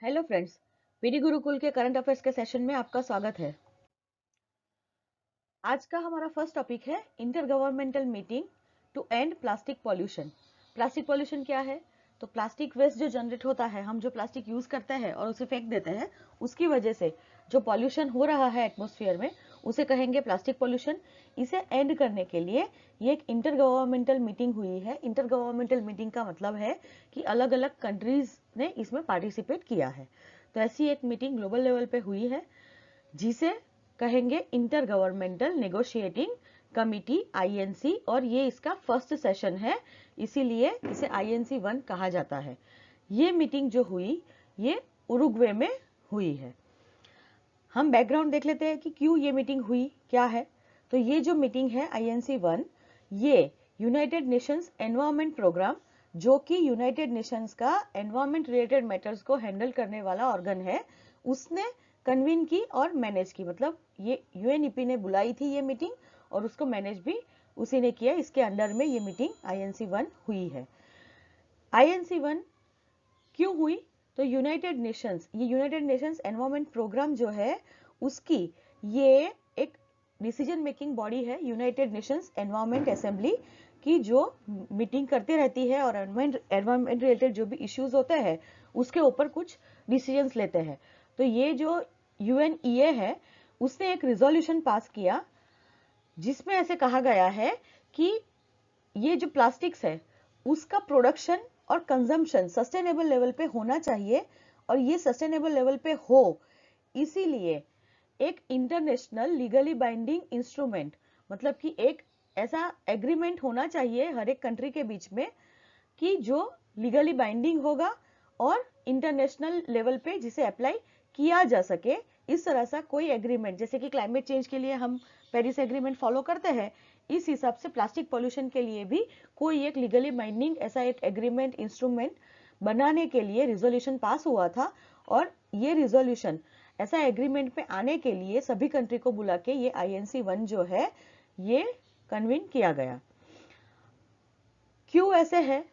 Hello friends, PD Gurukul के current affairs के session में आपका स्वागत है। आज का हमारा फर्स्ट टॉपिक है intergovernmental meeting two and plastic pollution. Plastic pollution क्या है? तो प्लास्टिक वेस्ट जो जनरेट होता है, हम जो प्लास्टिक यूज करते हैं और उसे फेंक देते हैं, उसकी वजह से जो पॉल्यूशन हो रहा है एटमॉस्फेयर में, उसे कहेंगे प्लास्टिक पॉल्यूशन। इसे एंड करने के लिए ये एक इंटर गवर्नमेंटल मीटिंग हुई है। इंटर गवर्नमेंटल मीटिंग का मतलब है कि अलग अलग कंट्रीज ने इसमें पार्टिसिपेट किया है। तो ऐसी एक मीटिंग ग्लोबल लेवल पे हुई है जिसे कहेंगे inter governmental negotiating committee INC, और ये इसका फर्स्ट सेशन है, इसीलिए इसे INC 1 कहा जाता है। ये मीटिंग जो हुई ये उरुग्वे में हुई है। हम बैकग्राउंड देख लेते हैं कि क्यों ये मीटिंग हुई, क्या है। तो ये जो मीटिंग है INC 1, ये यूनाइटेड नेशंस एनवायरमेंट प्रोग्राम, जो कि यूनाइटेड नेशंस का एनवायरमेंट रिलेटेड मैटर्स को हैंडल करने वाला ऑर्गन है, उसने कन्वीन की और मैनेज की। मतलब ये UNEP ने बुलाई थी ये मीटिंग और उसको मैनेज भी उसी ने किया। इसके अंडर में ये मीटिंग INC 1 हुई है। INC 1 क्यों हुई? तो यूनाइटेड नेशंस, ये यूनाइटेड नेशंस एनवायरमेंट प्रोग्राम जो है उसकी ये एक डिसीजन मेकिंग बॉडी है, यूनाइटेड नेशंस एनवायरमेंट असेंबली की, जो मीटिंग करती रहती है और एनवायरमेंट रिलेटेड जो भी इश्यूज होते हैं उसके ऊपर कुछ डिसीजंस लेते हैं। तो ये जो UNEA है उसने एक रिजोल्यूशन पास किया जिसमें ऐसे कहा गया है कि ये जो प्लास्टिक्स है उसका प्रोडक्शन और कंजम्पशन सस्टेनेबल लेवल पे होना चाहिए, और ये सस्टेनेबल लेवल पे हो इसीलिए एक इंटरनेशनल लीगली बाइंडिंग इंस्ट्रूमेंट, मतलब कि एक ऐसा एग्रीमेंट होना चाहिए हर एक कंट्री के बीच में कि जो लीगली बाइंडिंग होगा और इंटरनेशनल लेवल पे जिसे अप्लाई किया जा सके। इस तरह सा कोई एग्रीमेंट, जैसे कि क्लाइमेट चेंज के लिए हम पेरिस एग्रीमेंट फॉलो करते हैं, इस हिसाब से प्लास्टिक पॉल्यूशन के लिए भी कोई एक लीगली बाइंडिंग ऐसा एक एग्रीमेंट इंस्ट्रूमेंट बनाने के लिए रिजोल्यूशन पास हुआ था। और ये रिजोल्यूशन ऐसा एग्रीमेंट पे आने के लिए सभी कंट्री को बुला के ये INC 1 जो है ये कन्वीन किया गया। क्यों ऐसे है?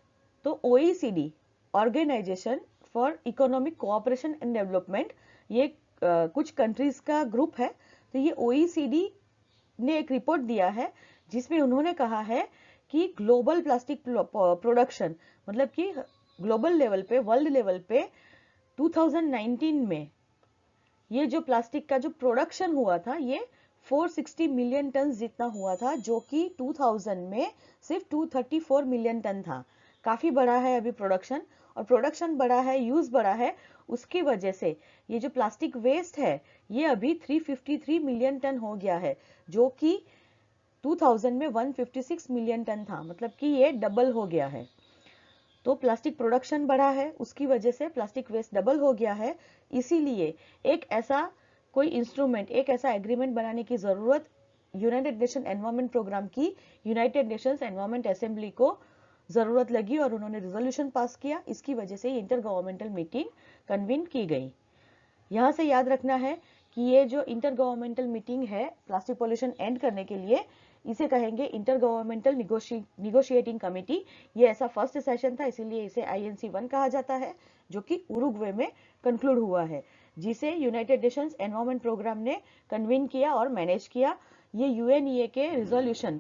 तो OECD, organisation for economic cooperation and development, ये कुछ कंट्रीज का ग्रुप है। तो ये OECD ने एक रिपोर्ट दिया है जिसमें उन्होंने कहा है कि ग्लोबल प्लास्टिक प्रोडक्शन, मतलब कि ग्लोबल लेवल पे, वर्ल्ड लेवल पे 2019 में ये जो प्लास्टिक का जो प्रोडक्शन हुआ था ये 460 मिलियन टन जितना हुआ था, जो कि 2000 में सिर्फ 234 मिलियन टन था। काफी बड़ा है अभी प्रोडक्शन, और प्रोडक्शन बड़ा है, यूज बड़ा है, उसकी वजह से ये जो प्लास्टिक वेस्ट है ये अभी 353 मिलियन टन हो गया है, जो कि 2000 में 156 मिलियन टन था। मतलब कि ये डबल हो गया है। तो प्लास्टिक प्रोडक्शन बढ़ा है, उसकी वजह से प्लास्टिक वेस्ट डबल हो गया है। इसीलिए एक ऐसा कोई इंस्ट्रूमेंट, एक ऐसा एग्रीमेंट बनाने की जरूरत यूनाइटेड नेशन एनवायरमेंट प्रोग्राम की यूनाइटेड नेशंस एनवायरमेंट असेंबली को जरूरत लगी और उन्होंने रिजोल्यूशन पास किया। इसकी वजह से इंटर गवर्नमेंटल मीटिंग कन्वीन की गई। यहां से याद रखना है कि ये जो इंटर गवर्नमेंटल मीटिंग है प्लास्टिक पॉल्यूशन एंड करने के लिए, इसे कहेंगे इंटर गवर्नमेंटल निगोशिएटिंग कमेटी। ये ऐसा फर्स्ट सेशन था, इसीलिए इसे INC 1 कहा जाता है, जो कि उरुग्वे में कंक्लूड हुआ है, जिसे यूनाइटेड नेशंस एनवायरमेंट प्रोग्राम ने कन्वीन किया और मैनेज किया। ये UNEA के रिजोल्यूशन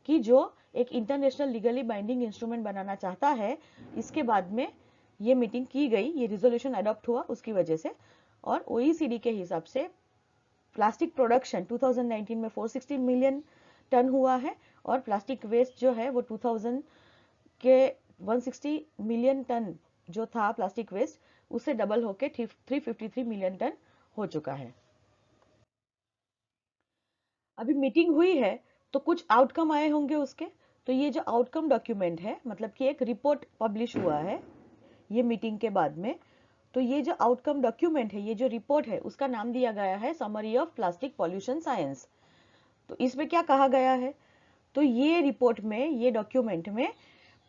की जो एक इंटरनेशनल लीगली बाइंडिंग इंस्ट्रूमेंट बनाना चाहता है, इसके बाद में ये मीटिंग की गई, ये रिजोल्यूशन अडॉप्ट हुआ उसकी वजह से। और OECD के हिसाब से प्लास्टिक प्रोडक्शन 2019 में 460 मिलियन टन हुआ है, और प्लास्टिक वेस्ट जो है वो 2000 के 160 मिलियन टन जो था प्लास्टिक वेस्ट, उससे डबल होके 353 मिलियन टन हो चुका है। अभी मीटिंग हुई है तो कुछ आउटकम आए होंगे उसके। तो ये जो आउटकम डॉक्यूमेंट है, मतलब कि एक रिपोर्ट पब्लिश हुआ है ये मीटिंग के बाद में। तो ये जो आउटकम डॉक्यूमेंट है, ये जो रिपोर्ट है, उसका नाम दिया गया है summary of plastic pollution science. तो इसमें क्या कहा गया है? तो ये रिपोर्ट में, ये डॉक्यूमेंट में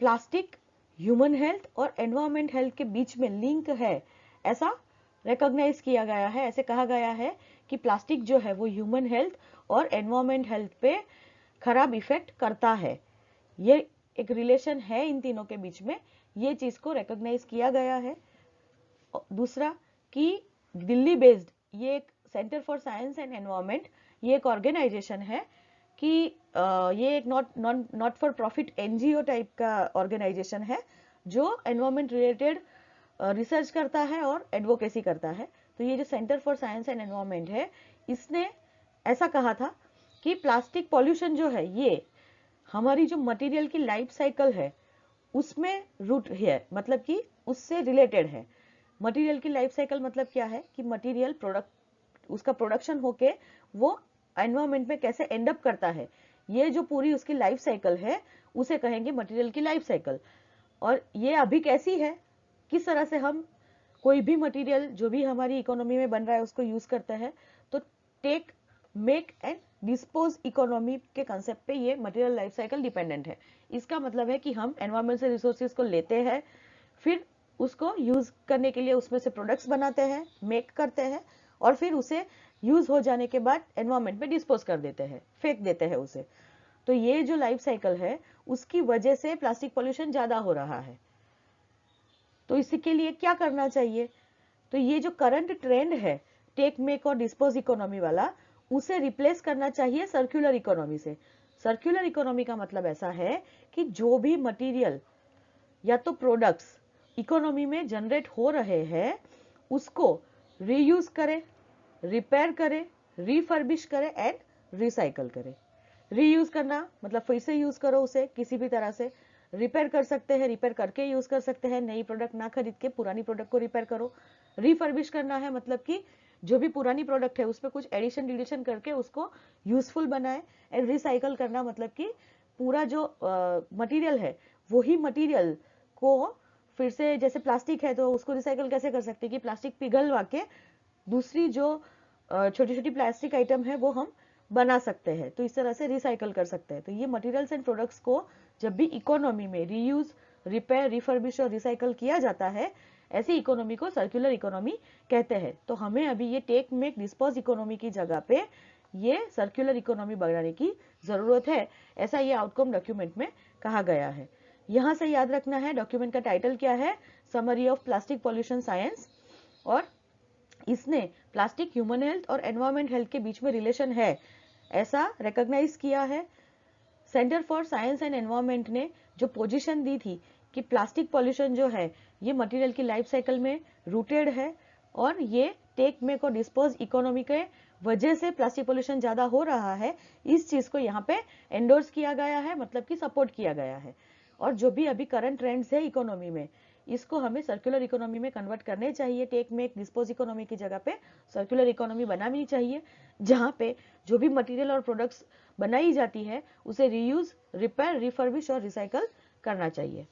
प्लास्टिक ह्यूमन हेल्थ और एनवायरमेंट हेल्थ के बीच में लिंक है, ऐसा रिकॉग्नाइज किया गया है। ऐसे कहा गया है कि प्लास्टिक जो है वो ह्यूमन हेल्थ और एनवायरमेंट हेल्थ पे खराब इफेक्ट करता है। ये एक रिलेशन है इन तीनों के बीच में, ये चीज को रिकॉग्नाइज किया गया है। दूसरा कि दिल्ली बेस्ड ये एक centre for science and environment, ये एक ऑर्गेनाइजेशन है कि ये एक not for profit NGO type का ऑर्गेनाइजेशन है जो एनवायरनमेंट रिलेटेड रिसर्च करता है और एडवोकेसी करता है। तो ये जो centre for science and environment है, इसने ऐसा कहा था कि प्लास्टिक पॉल्यूशन जो है ये हमारी जो मटेरियल की लाइफ साइकिल है उसमें रूट है, मतलब कि उससे रिलेटेड है। मटेरियल की लाइफ साइकिल मतलब क्या है कि मटेरियल प्रोडक्ट उसका प्रोडक्शन होके वो एनवायरनमेंट में कैसे एंड अप करता है, ये जो पूरी उसकी लाइफ साइकिल है उसे कहेंगे मटेरियल की लाइफ साइकिल। और ये अभी कैसी है, किस तरह से हम कोई भी मटेरियल जो भी हमारी इकोनॉमी में बन रहा है उसको यूज करते हैं, तो take make and dispose economy के कंसेप्ट पे ये मटेरियल लाइफ साइकिल डिपेंडेंट है। इसका मतलब है कि हम एनवायरमेंट से रिसोर्सेज को लेते हैं, फिर उसको यूज करने के लिए उसमें से प्रोडक्ट्स बनाते हैं, मेक करते हैं, और फिर उसे यूज हो जाने के बाद एनवायरमेंट में डिस्पोज कर देते हैं, फेंक देते हैं उसे। तो ये जो लाइफ साइकिल है उसकी वजह से प्लास्टिक पॉल्यूशन ज्यादा हो रहा है। तो इसके लिए क्या करना चाहिए, तो ये जो करंट ट्रेंड है टेक मेक और डिस्पोज इकोनॉमी वाला, उसे रिप्लेस करना चाहिए सर्कुलर इकोनॉमी से। सर्कुलर इकोनॉमी का मतलब ऐसा है कि जो भी मटेरियल या तो प्रोडक्ट्स इकोनॉमी में जनरेट हो रहे हैं उसको रीयूज करें, रिपेयर करें, रिफर्बिश करें एंड रिसाइकल करें। रीयूज करना मतलब फिर से यूज करो उसे किसी भी तरह से, रिपेयर कर सकते हैं, रिपेयर करके यूज कर सकते हैं, नई प्रोडक्ट ना खरीद के पुरानी प्रोडक्ट को रिपेयर करो। रिफर्बिश करना है मतलब कि जो भी पुरानी प्रोडक्ट है उस पर कुछ एडिशन डिलीशन करके उसको यूजफुल बनाए। एंड रिसाइकल करना मतलब कि पूरा जो मटेरियल है वही मटेरियल को फिर से, जैसे प्लास्टिक है तो उसको रिसाइकल कैसे कर सकते हैं कि प्लास्टिक पिघलवा के दूसरी जो छोटी छोटी प्लास्टिक आइटम है वो हम बना सकते हैं, तो इस तरह से रिसाइकल कर सकते हैं। तो ये मटेरियल्स एंड प्रोडक्ट्स को जब भी इकोनॉमी में रीयूज, रिपेयर, रिफर्बिश और रिसाइकल किया जाता है, ऐसी इकोनॉमी को सर्कुलर इकोनॉमी कहते हैं। तो हमें अभी ये टेक मेक डिस्पोज इकोनॉमी की जगह पे ये सर्कुलर इकोनॉमी बढ़ाने की जरूरत है, ऐसा ये आउटकम डॉक्यूमेंट में कहा गया है। यहां से याद रखना है डॉक्यूमेंट का टाइटल क्या है, summary of plastic pollution science, और इसने प्लास्टिक ह्यूमन हेल्थ और एनवायरमेंट हेल्थ के बीच में रिलेशन है ऐसा रिकॉग्नाइज किया है। Centre for science and environment ने जो पोजीशन दी थी कि प्लास्टिक पॉल्यूशन जो है ये मटेरियल की लाइफ साइकिल में रूटेड है और ये टेक मेक और डिस्पोज इकोनॉमी के वजह से प्लास्टिक पॉल्यूशन ज्यादा हो रहा है, इस चीज को यहाँ पे एंडोर्स किया गया है, मतलब कि सपोर्ट किया गया है। और जो भी अभी करंट ट्रेंड्स है इकोनॉमी में, इसको हमें सर्कुलर इकोनॉमी में कन्वर्ट करने चाहिए। टेक मेक डिस्पोज इकोनॉमी की जगह पे सर्कुलर इकोनॉमी बनानी चाहिए, जहाँ पे जो भी मटेरियल और प्रोडक्ट्स बनाई जाती है उसे रीयूज, रिपेयर, रिफर्बिश और रिसाइकल करना चाहिए।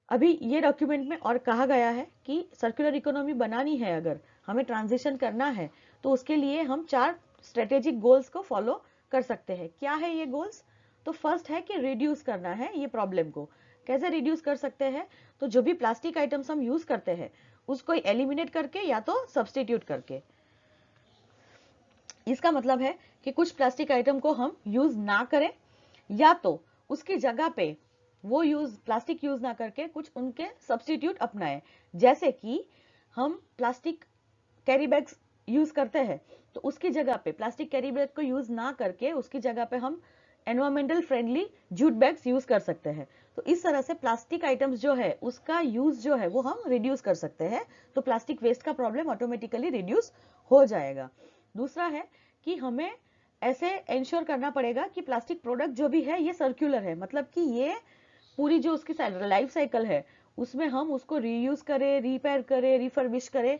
अभी ये डॉक्यूमेंट में और कहा गया है कि सर्कुलर इकोनॉमी बनानी है, अगर हमें ट्रांजिशन करना है तो उसके लिए हम 4 स्ट्रेटेजिक गोल्स को फॉलो कर सकते हैं। क्या है ये गोल्स, तो फर्स्ट है कि रिड्यूस करना है ये प्रॉब्लम को। कैसे रिड्यूस कर सकते हैं, तो जो भी प्लास्टिक आइटम्स हम यूज करते हैं उसको एलिमिनेट करके या तो सब्सटीट्यूट करके। इसका मतलब है कि कुछ प्लास्टिक आइटम को हम यूज ना करें या तो उसकी जगह पे वो प्लास्टिक यूज ना करके कुछ उनके सब्सटीट्यूट अपनाएं। जैसे कि हम प्लास्टिक कैरी बैग्स यूज करते हैं तो उसकी जगह पे प्लास्टिक कैरी बैग को यूज ना करके उसकी जगह पे हम environmental friendly jute bags use कर सकते हैं। तो इस तरह से प्लास्टिक आइटम्स जो है उसका यूज जो है वो हम रिड्यूस कर सकते हैं, तो प्लास्टिक वेस्ट का प्रॉब्लम ऑटोमेटिकली रिड्यूस हो जाएगा। दूसरा है कि हमें ऐसे इंश्योर करना पड़ेगा कि प्लास्टिक प्रोडक्ट जो भी है ये सर्कुलर है, मतलब कि ये पूरी जो उसकी लाइफ साइकिल है उसमें हम उसको रीयूज करें, रिपेयर करें, रिफर्बिश करें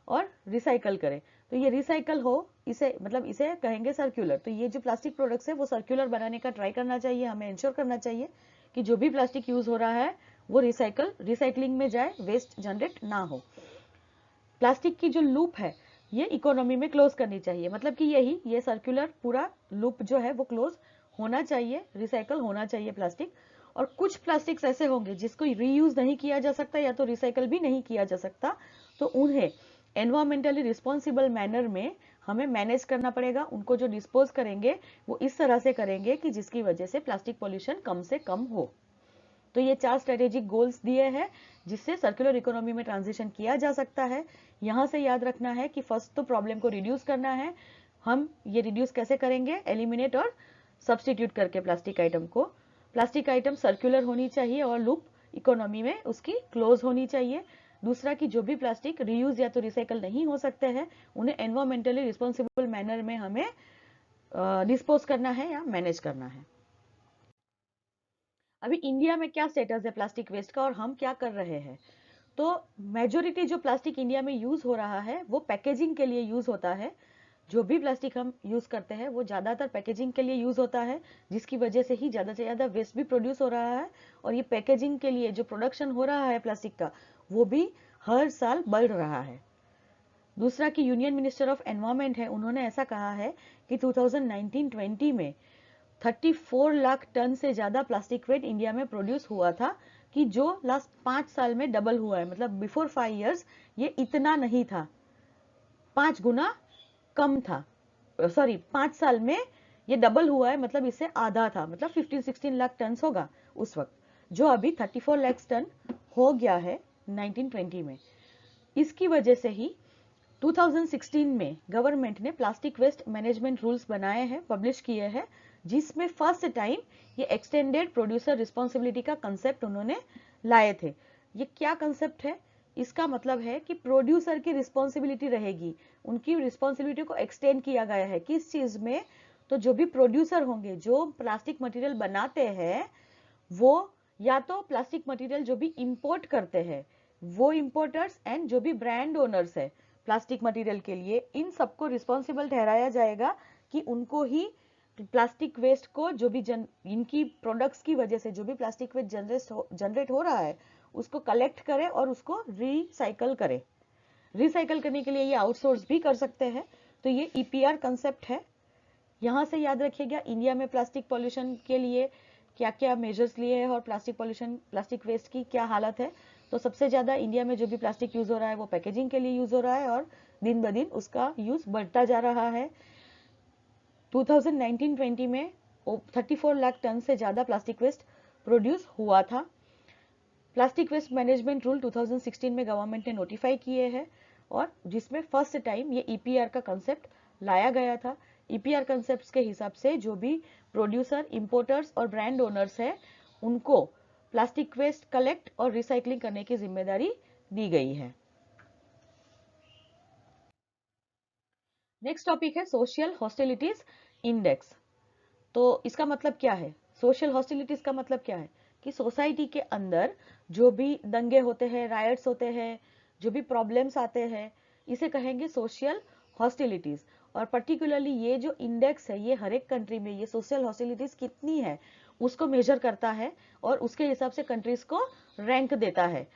और रिसाइकल करें। तो ये रिसाइकल हो, इसे मतलब इसे कहेंगे सर्कुलर। तो ये जो प्लास्टिक प्रोडक्ट्स है वो सर्कुलर बनाने का ट्राई करना चाहिए, हमें इंश्योर करना चाहिए कि जो भी प्लास्टिक यूज हो रहा है वो रिसाइकलिंग में जाए, वेस्ट जनरेट ना हो। प्लास्टिक की जो लूप है ये इकोनॉमी में क्लोज करनी चाहिए, मतलब कि ये सर्कुलर पूरा लूप जो है वो क्लोज होना चाहिए, रिसाइकल होना चाहिए प्लास्टिक। और कुछ प्लास्टिक्स ऐसे होंगे जिसको रीयूज नहीं किया जा सकता या तो रिसाइकल भी नहीं किया जा सकता, तो उन्हें एनवायरमेंटली रिस्पॉन्सिबल मैनर में हमें मैनेज करना पड़ेगा। उनको जो डिस्पोज करेंगे वो इस तरह से करेंगे कि जिसकी वजह से प्लास्टिक पॉल्यूशन कम से कम हो। तो ये 4 स्ट्रेटेजिक गोल्स दिए हैं जिससे सर्कुलर इकोनॉमी में ट्रांजिशन किया जा सकता है। यहाँ से याद रखना है कि फर्स्ट तो प्रॉब्लम को रिड्यूस करना है। हम ये रिड्यूस कैसे करेंगे? एलिमिनेट और सब्सटीट्यूट करके प्लास्टिक आइटम को। प्लास्टिक आइटम सर्कुलर होनी चाहिए और लूप इकोनॉमी में उसकी क्लोज होनी चाहिए। दूसरा कि जो भी प्लास्टिक रीयूज या तो रिसाइकल नहीं हो सकते हैं उन्हें एनवायरमेंटली रिस्पॉन्सिबल मैनर में हमें डिस्पोज करना है या मैनेज करना है। अभी इंडिया में क्या स्टेटस है प्लास्टिक वेस्ट का और हम क्या कर रहे हैं? तो मेजोरिटी जो प्लास्टिक इंडिया में यूज हो रहा है वो पैकेजिंग के लिए यूज होता है। जो भी प्लास्टिक हम यूज करते हैं वो ज्यादातर पैकेजिंग के लिए यूज होता है, जिसकी वजह से ही ज्यादा से ज्यादा वेस्ट भी प्रोड्यूस हो रहा है। और ये पैकेजिंग के लिए जो प्रोडक्शन हो रहा है प्लास्टिक का वो भी हर साल बढ़ रहा है। दूसरा कि यूनियन मिनिस्टर ऑफ एनवायरमेंट है, उन्होंने ऐसा कहा है कि 2019-20 में 34 लाख टन से ज्यादा प्लास्टिक वेस्ट इंडिया में प्रोड्यूस हुआ था, कि जो लास्ट 5 साल में डबल हुआ है। मतलब बिफोर 5 इयर्स ये इतना नहीं था, 5 गुना कम था। सॉरी, 5 साल में ये डबल हुआ है, मतलब इससे आधा था, मतलब 15-16 लाख टन होगा उस वक्त, जो अभी 34 लाख टन हो गया है 1920 में। इसकी वजह से ही 2016 में गवर्नमेंट ने प्लास्टिक वेस्ट मैनेजमेंट रूल्स बनाए हैं, पब्लिश किए हैं, जिसमें फर्स्ट टाइम ये एक्सटेंडेड प्रोड्यूसर रिस्पॉन्सिबिलिटी का कंसेप्ट उन्होंने लाए थे। ये क्या कंसेप्ट है? इसका मतलब है कि प्रोड्यूसर की रिस्पॉन्सिबिलिटी रहेगी, उनकी रिस्पॉन्सिबिलिटी को एक्सटेंड किया गया है। किस चीज में? तो जो भी प्रोड्यूसर होंगे जो प्लास्टिक मटेरियल बनाते हैं, वो या तो प्लास्टिक मटेरियल जो भी इंपोर्ट करते हैं वो इंपोर्टर्स, एंड जो भी ब्रांड ओनर्स है प्लास्टिक मटेरियल के लिए, इन सबको रिस्पॉन्सिबल ठहराया जाएगा कि उनको ही प्लास्टिक वेस्ट को, जो भी इनकी प्रोडक्ट्स की वजह से जो भी प्लास्टिक वेस्ट जनरेट हो रहा है उसको कलेक्ट करे और उसको रिसाइकल करे। रिसाइकल करने के लिए ये आउटसोर्स भी कर सकते हैं। तो ये ईपीआर कंसेप्ट है। यहाँ से याद रखिएगा इंडिया में प्लास्टिक पॉल्यूशन के लिए क्या क्या मेजर्स लिए हैं और प्लास्टिक वेस्ट की क्या हालत है। तो सबसे ज्यादा इंडिया में जो भी प्लास्टिक यूज हो रहा है वो पैकेजिंग के लिए यूज हो रहा है और दिन ब दिन उसका यूज बढ़ता जा रहा है। 2019-20 में 34 लाख टन से ज्यादा प्लास्टिक वेस्ट प्रोड्यूस हुआ था। प्लास्टिक वेस्ट मैनेजमेंट रूल 2016 में गवर्नमेंट ने नोटिफाई किए हैं और जिसमें फर्स्ट टाइम ये ईपीआर का कंसेप्ट लाया गया था। ईपीआर कंसेप्ट के हिसाब से जो भी प्रोड्यूसर, इंपोर्टर्स और ब्रांड ओनर्स है उनको प्लास्टिक वेस्ट कलेक्ट और रिसाइकलिंग करने की जिम्मेदारी दी गई है। नेक्स्ट टॉपिक है सोशल हॉस्टिलिटीज इंडेक्स। तो इसका मतलब क्या है? सोशल हॉस्टिलिटीज का मतलब क्या है कि सोसाइटी के अंदर जो भी दंगे होते हैं, रायट्स होते हैं, जो भी प्रॉब्लम्स आते हैं, इसे कहेंगे सोशल हॉस्टिलिटीज। और पर्टिकुलरली ये जो इंडेक्स है ये हर एक कंट्री में ये सोशल हॉस्टिलिटीज कितनी है उसको मेजर करता है और उसके हिसाब से कंट्रीज को रैंक देता है।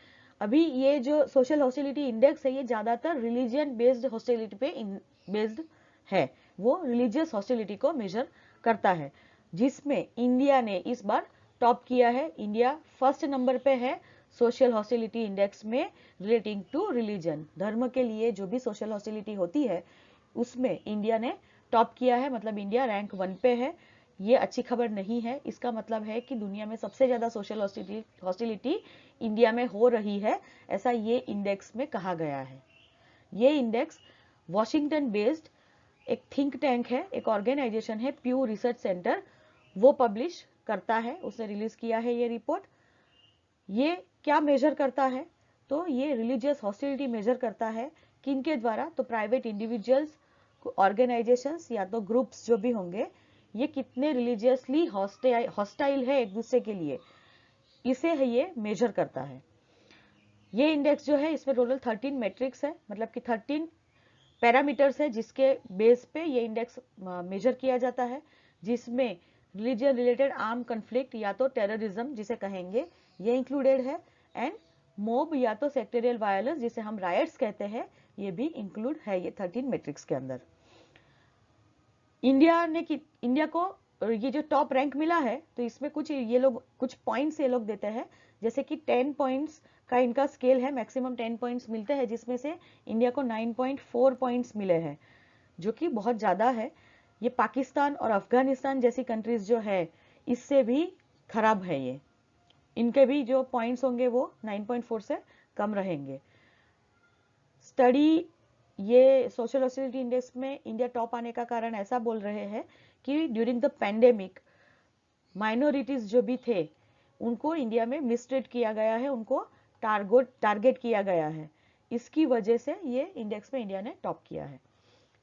अभी ये जो सोशल हॉस्टिलिटी इंडेक्स है ये ज्यादातर रिलीजियन बेस्ड हॉस्टिलिटी पे बेस्ड है, वो रिलीजियस हॉस्टिलिटी को मेजर करता है, जिसमें इंडिया ने इस बार टॉप किया है। इंडिया फर्स्ट नंबर पे है सोशल हॉस्टिलिटी इंडेक्स में रिलेटिंग टू रिलीजन। धर्म के लिए जो भी सोशल हॉस्टिलिटी होती है उसमें इंडिया ने टॉप किया है, मतलब इंडिया रैंक 1 पे है। ये अच्छी खबर नहीं है, इसका मतलब है कि दुनिया में सबसे ज्यादा सोशल हॉस्टिलिटी इंडिया में हो रही है, ऐसा ये इंडेक्स में कहा गया है। ये इंडेक्स वॉशिंगटन बेस्ड एक थिंक टैंक है, एक ऑर्गेनाइजेशन है प्यू रिसर्च सेंटर, वो पब्लिश करता है, उसने रिलीज किया है ये रिपोर्ट। ये क्या मेजर करता है? तो ये रिलीजियस हॉस्टिलिटी मेजर करता है किनके द्वारा? तो प्राइवेट इंडिविजुअल्स, ऑर्गेनाइजेशंस या तो ग्रुप्स जो भी होंगे, ये कितने रिलीजियसली हॉस्टाइल है एक दूसरे के लिए, इसे है ये मेजर करता है। ये इंडेक्स जो है इसमें टोटल 13 मैट्रिक्स है, मतलब कि 13 पैरामीटर्स है जिसके बेस पे ये इंडेक्स मेजर किया जाता है, जिसमें रिलीजन रिलेटेड आर्म कन्फ्लिक्ट या तो टेररिज्म जिसे कहेंगे ये इंक्लूडेड है, एंड मोब या तो सेक्टोरियल वायलेंस जिसे हम रायट्स कहते हैं ये भी इंक्लूड है ये 13 मैट्रिक्स के अंदर। इंडिया को ये जो टॉप रैंक मिला है तो इसमें कुछ पॉइंट्स ये लोग देते हैं, जैसे कि 10 पॉइंट्स का इनका स्केल है, मैक्सिमम 10 पॉइंट्स मिलते हैं, जिसमें से इंडिया को 9.4 पॉइंट्स मिले हैं, जो कि बहुत ज्यादा है। ये पाकिस्तान और अफगानिस्तान जैसी कंट्रीज जो है इससे भी खराब है ये। इनके भी जो पॉइंट्स होंगे वो 9.4 से कम रहेंगे। स्टडी ये सोशल हॉस्टिलिटी इंडेक्स में इंडिया टॉप आने का कारण ऐसा बोल रहे हैं कि ड्यूरिंग द पैंडेमिक माइनॉरिटीज जो भी थे उनको इंडिया में मिसट्रीट किया गया है, उनको टारगेट किया गया है, इसकी वजह से ये इंडेक्स में इंडिया ने टॉप किया है।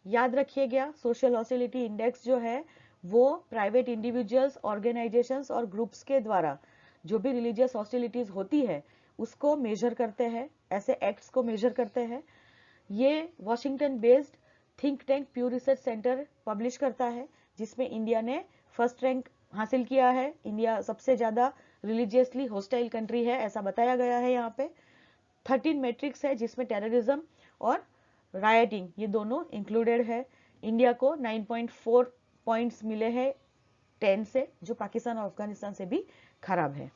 याद रखिएगा सोशल हॉस्टिलिटी इंडेक्स जो है वो प्राइवेट इंडिविजुअल्स, ऑर्गेनाइजेशंस और ग्रुप्स के द्वारा जो भी रिलीजियस हॉस्टिलिटीज होती है उसको मेजर करते हैं, ऐसे एक्ट्स को मेजर करते हैं। ये Washington based think tank प्यू research centre publish करता है, जिसमें इंडिया ने फर्स्ट रैंक हासिल किया है। इंडिया सबसे ज्यादा रिलीजियसली हॉस्टाइल कंट्री है ऐसा बताया गया है। यहाँ पे 13 मैट्रिक्स है जिसमें टेररिज्म और राइटिंग ये दोनों इंक्लूडेड है। इंडिया को 9.4 पॉइंट्स मिले हैं 10 से, जो पाकिस्तान और अफगानिस्तान से भी खराब है।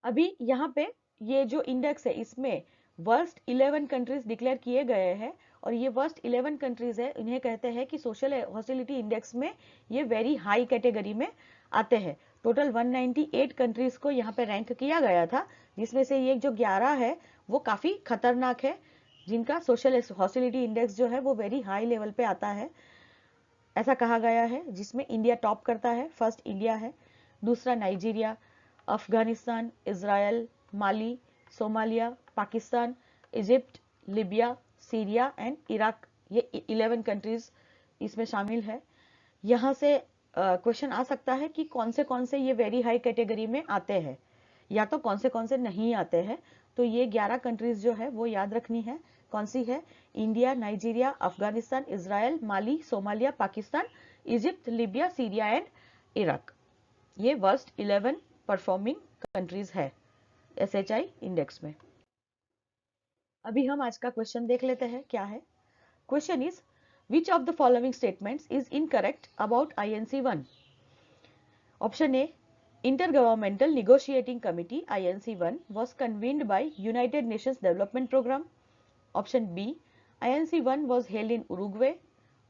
अभी यहाँ पे ये जो इंडेक्स है इसमें वर्स्ट 11 कंट्रीज डिक्लेयर किए गए हैं, और ये वर्स्ट 11 कंट्रीज है, इन्हें कहते हैं कि सोशल हॉस्टिलिटी इंडेक्स में ये वेरी हाई कैटेगरी में आते हैं। टोटल 198 कंट्रीज को यहाँ पे रैंक किया गया था, जिसमें से ये जो 11 है वो काफी खतरनाक है, जिनका सोशल हॉस्टिलिटी इंडेक्स जो है वो वेरी हाई लेवल पे आता है ऐसा कहा गया है, जिसमें इंडिया टॉप करता है। फर्स्ट इंडिया है, दूसरा Nigeria, Afghanistan, Israel, Mali, Somalia, Pakistan, Egypt, Libya, Syria and Iraq, ये 11 कंट्रीज इसमें शामिल है। यहाँ से क्वेश्चन आ सकता है कि कौन से ये वेरी हाई कैटेगरी में आते हैं, या तो कौन से नहीं आते हैं। तो ये 11 कंट्रीज जो है वो याद रखनी है। कौन सी है? India, Nigeria, Afghanistan, Israel, Mali, Somalia, Pakistan, Egypt, Libya, Syria and Iraq. ये वर्स्ट 11 परफॉर्मिंग कंट्रीज है SHI इंडेक्स में। अभी हम आज का क्वेश्चन देख लेते हैं क्या है। Question is which of the following statements is incorrect about INC1? Option A, Intergovernmental Negotiating Committee INC1 was convened by United Nations Development Programme. Option B, INC1 was held in Uruguay.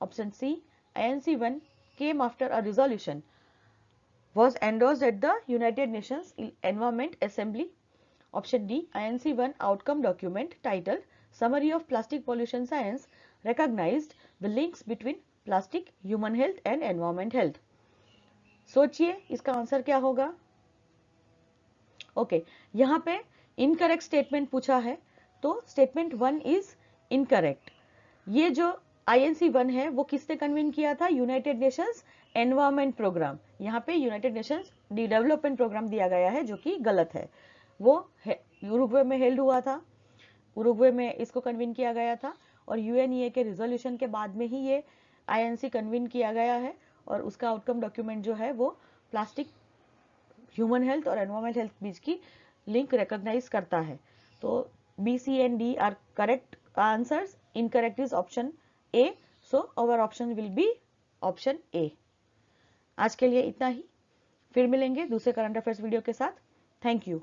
Option C, INC1 came after a resolution was endorsed at the United Nations Environment Assembly. Option D, INC1 outcome document titled Summary of Plastic Pollution Science recognized the links between plastic, human health and environment health. सोचिए इसका answer क्या होगा। Okay, यहाँ पे incorrect statement पूछा है, तो statement 1 is incorrect. ये जो INC1 है वो किसने कन्वीन किया था? United Nations Environment Programme. यहाँ पे यूनाइटेड नेशंस डेवलपमेंट प्रोग्राम दिया गया है, जो कि गलत है। वो यूरुग्वे में हेल्ड हुआ था, उरुग्वे में इसको कन्वीन किया गया था, और UNEA के रिजोल्यूशन के बाद में ही ये INC कन्वीन किया गया है, और उसका आउटकम डॉक्यूमेंट जो है वो प्लास्टिक, ह्यूमन हेल्थ और एनवायरमेंट हेल्थ बीच की लिंक रिकॉग्नाइज करता है। तो B, C and D are correct answers. Incorrect is option A, so our option will be option A। आज के लिए इतना ही, फिर मिलेंगे दूसरे करंट अफेयर्स वीडियो के साथ। Thank you.